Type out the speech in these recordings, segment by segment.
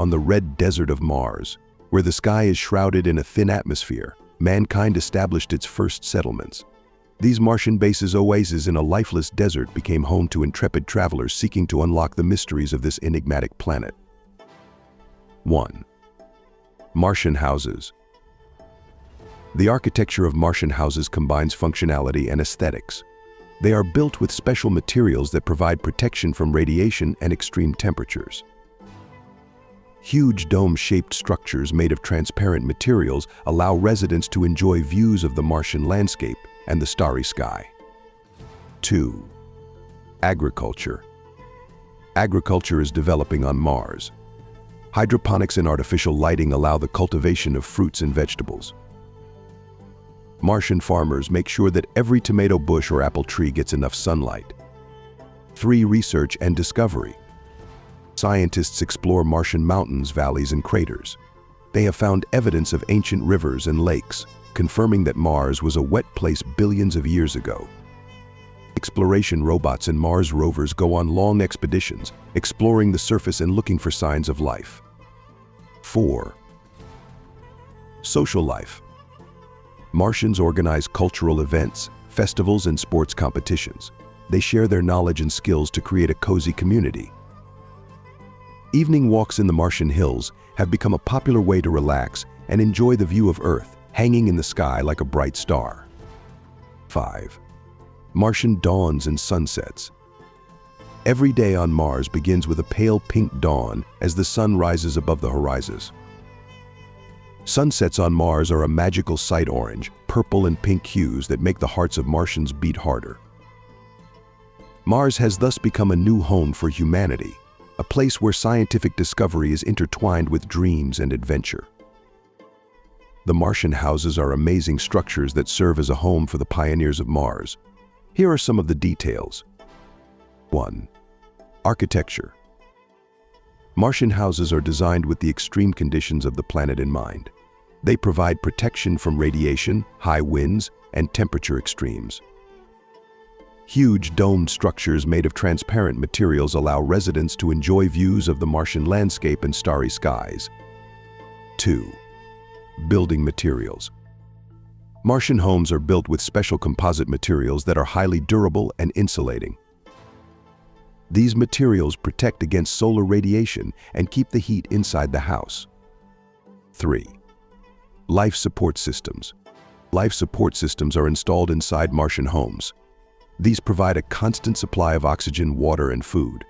On the red desert of Mars, where the sky is shrouded in a thin atmosphere, mankind established its first settlements. These Martian bases, oases in a lifeless desert, became home to intrepid travelers seeking to unlock the mysteries of this enigmatic planet. 1. Martian houses. The architecture of Martian houses combines functionality and aesthetics. They are built with special materials that provide protection from radiation and extreme temperatures. Huge dome-shaped structures made of transparent materials allow residents to enjoy views of the Martian landscape and the starry sky. 2. Agriculture. Agriculture is developing on Mars. Hydroponics and artificial lighting allow the cultivation of fruits and vegetables. Martian farmers make sure that every tomato bush or apple tree gets enough sunlight. 3. Research and discovery. Scientists explore Martian mountains, valleys, and craters. They have found evidence of ancient rivers and lakes, confirming that Mars was a wet place billions of years ago. Exploration robots and Mars rovers go on long expeditions, exploring the surface and looking for signs of life. 4. Social life. Martians organize cultural events, festivals, and sports competitions. They share their knowledge and skills to create a cozy community. Evening walks in the Martian hills have become a popular way to relax and enjoy the view of Earth hanging in the sky like a bright star. 5. Martian dawns and sunsets. Every day on Mars begins with a pale pink dawn as the sun rises above the horizons. Sunsets on Mars are a magical sight: orange, purple, and pink hues that make the hearts of Martians beat harder. Mars has thus become a new home for humanity, a place where scientific discovery is intertwined with dreams and adventure. The Martian houses are amazing structures that serve as a home for the pioneers of Mars. Here are some of the details. 1. Architecture. Martian houses are designed with the extreme conditions of the planet in mind. They provide protection from radiation, high winds, and temperature extremes. Huge domed structures made of transparent materials allow residents to enjoy views of the Martian landscape and starry skies. 2. Building materials. Martian homes are built with special composite materials that are highly durable and insulating. These materials protect against solar radiation and keep the heat inside the house. 3. Life support systems. Life support systems are installed inside Martian homes. These provide a constant supply of oxygen, water, and food.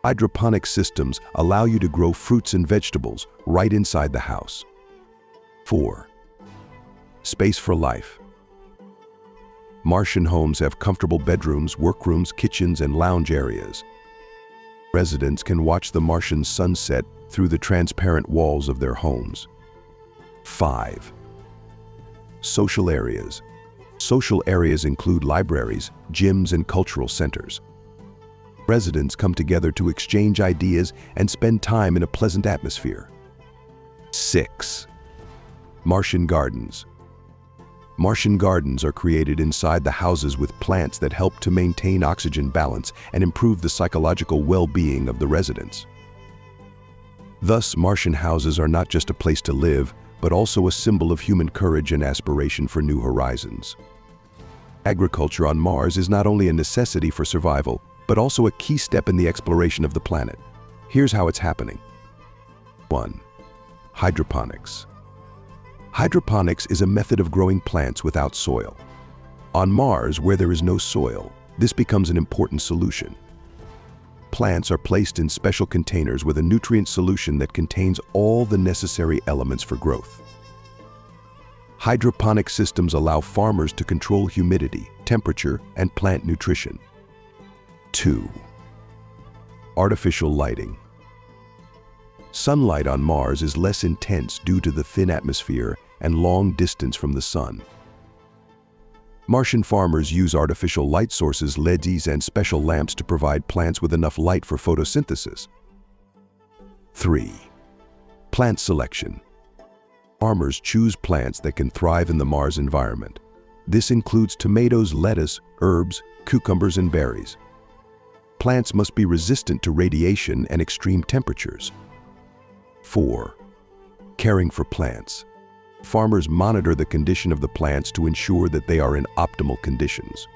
Hydroponic systems allow you to grow fruits and vegetables right inside the house. 4. Space for life. Martian homes have comfortable bedrooms, workrooms, kitchens, and lounge areas. Residents can watch the Martian sunset through the transparent walls of their homes. 5. Social areas. Social areas include libraries, gyms, and cultural centers. Residents come together to exchange ideas and spend time in a pleasant atmosphere. 6. Martian gardens. Martian gardens are created inside the houses with plants that help to maintain oxygen balance and improve the psychological well-being of the residents. Thus, Martian houses are not just a place to live, but also a symbol of human courage and aspiration for new horizons. Agriculture on Mars is not only a necessity for survival, but also a key step in the exploration of the planet. Here's how it's happening. 1. Hydroponics. Hydroponics is a method of growing plants without soil. On Mars, where there is no soil, this becomes an important solution. Plants are placed in special containers with a nutrient solution that contains all the necessary elements for growth. Hydroponic systems allow farmers to control humidity, temperature, and plant nutrition. 2. Artificial lighting. Sunlight on Mars is less intense due to the thin atmosphere and long distance from the sun. Martian farmers use artificial light sources, LEDs, and special lamps to provide plants with enough light for photosynthesis. 3. Plant selection. Farmers choose plants that can thrive in the Mars environment. This includes tomatoes, lettuce, herbs, cucumbers, and berries. Plants must be resistant to radiation and extreme temperatures. 4. Caring for plants. Farmers monitor the condition of the plants to ensure that they are in optimal conditions.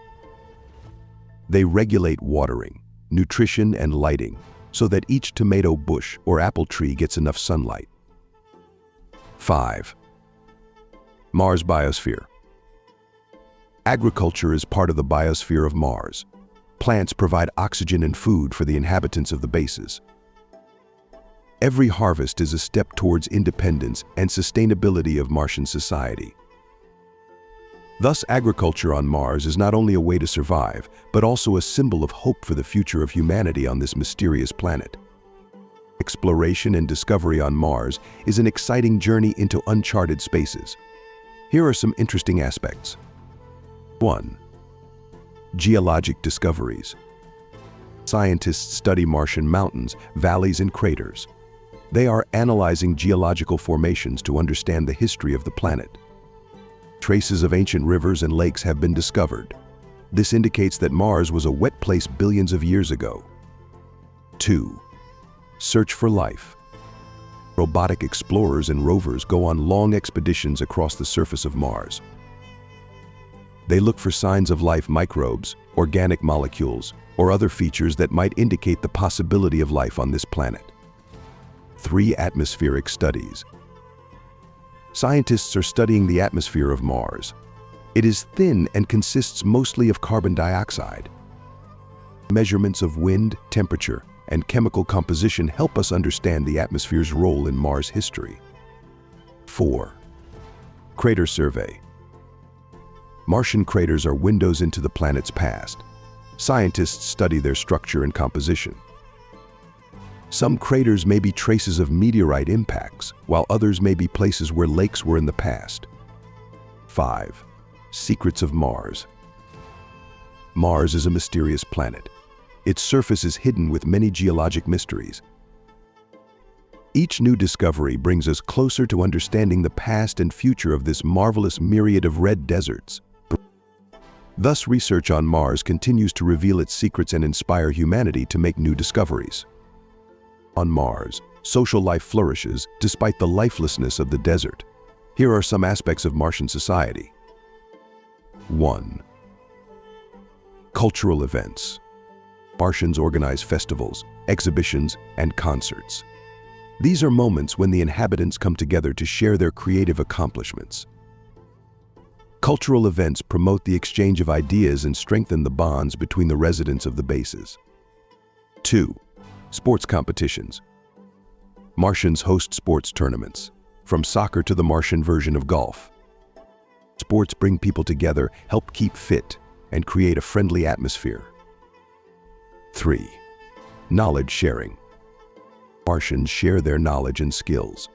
They regulate watering, nutrition, and lighting so that each tomato bush or apple tree gets enough sunlight. 5. Mars biosphere. Agriculture is part of the biosphere of Mars. Plants provide oxygen and food for the inhabitants of the bases. Every harvest is a step towards independence and sustainability of Martian society. Thus, agriculture on Mars is not only a way to survive, but also a symbol of hope for the future of humanity on this mysterious planet. Exploration and discovery on Mars is an exciting journey into uncharted spaces. Here are some interesting aspects. 1. Geologic discoveries. Scientists study Martian mountains, valleys, and craters. They are analyzing geological formations to understand the history of the planet. Traces of ancient rivers and lakes have been discovered. This indicates that Mars was a wet place billions of years ago. 2. Search for life. Robotic explorers and rovers go on long expeditions across the surface of Mars. They look for signs of life, microbes, organic molecules, or other features that might indicate the possibility of life on this planet. 3. Atmospheric studies. Scientists are studying the atmosphere of Mars. It is thin and consists mostly of carbon dioxide. Measurements of wind, temperature, and chemical composition help us understand the atmosphere's role in Mars' history. 4. Crater survey. Martian craters are windows into the planet's past. Scientists study their structure and composition. Some craters may be traces of meteorite impacts, while others may be places where lakes were in the past. 5. Secrets of Mars. Mars is a mysterious planet. Its surface is hidden with many geologic mysteries. Each new discovery brings us closer to understanding the past and future of this marvelous myriad of red deserts. Thus, research on Mars continues to reveal its secrets and inspire humanity to make new discoveries. On Mars, social life flourishes despite the lifelessness of the desert. Here are some aspects of Martian society. 1. Cultural events. Martians organize festivals, exhibitions, and concerts. These are moments when the inhabitants come together to share their creative accomplishments. Cultural events promote the exchange of ideas and strengthen the bonds between the residents of the bases. 2. Sports competitions. Martians host sports tournaments, from soccer to the Martian version of golf. Sports bring people together, help keep fit, and create a friendly atmosphere. 3. Knowledge sharing. Martians share their knowledge and skills.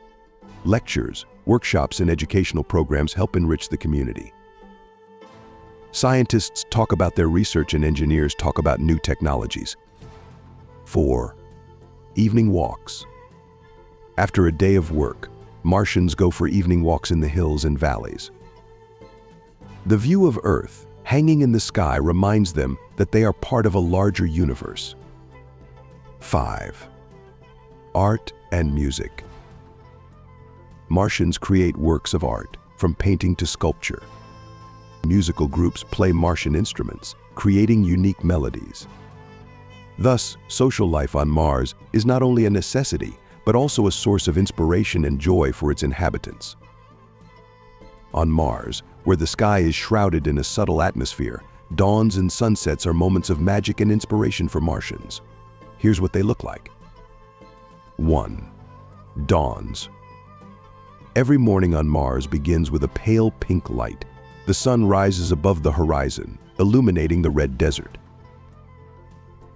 Lectures, workshops, and educational programs help enrich the community. Scientists talk about their research and engineers talk about new technologies. 4. Evening walks. After a day of work, Martians go for evening walks in the hills and valleys. The view of Earth, hanging in the sky, reminds them that they are part of a larger universe. 5. Art and music. Martians create works of art, from painting to sculpture. Musical groups play Martian instruments, creating unique melodies. Thus, social life on Mars is not only a necessity, but also a source of inspiration and joy for its inhabitants. On Mars, where the sky is shrouded in a subtle atmosphere, dawns and sunsets are moments of magic and inspiration for Martians. Here's what they look like. 1. Dawns. Every morning on Mars begins with a pale pink light. The sun rises above the horizon, illuminating the red desert.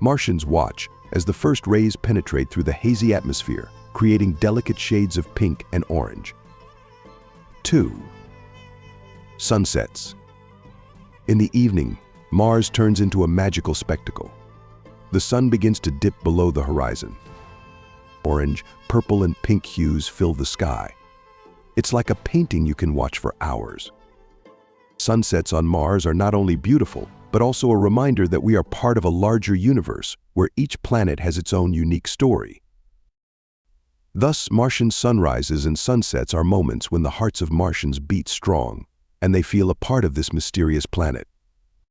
Martians watch as the first rays penetrate through the hazy atmosphere, creating delicate shades of pink and orange. 2. Sunsets. In the evening, Mars turns into a magical spectacle. The sun begins to dip below the horizon. Orange, purple, and pink hues fill the sky. It's like a painting you can watch for hours. Sunsets on Mars are not only beautiful, but also a reminder that we are part of a larger universe where each planet has its own unique story. Thus, Martian sunrises and sunsets are moments when the hearts of Martians beat strong, and they feel a part of this mysterious planet.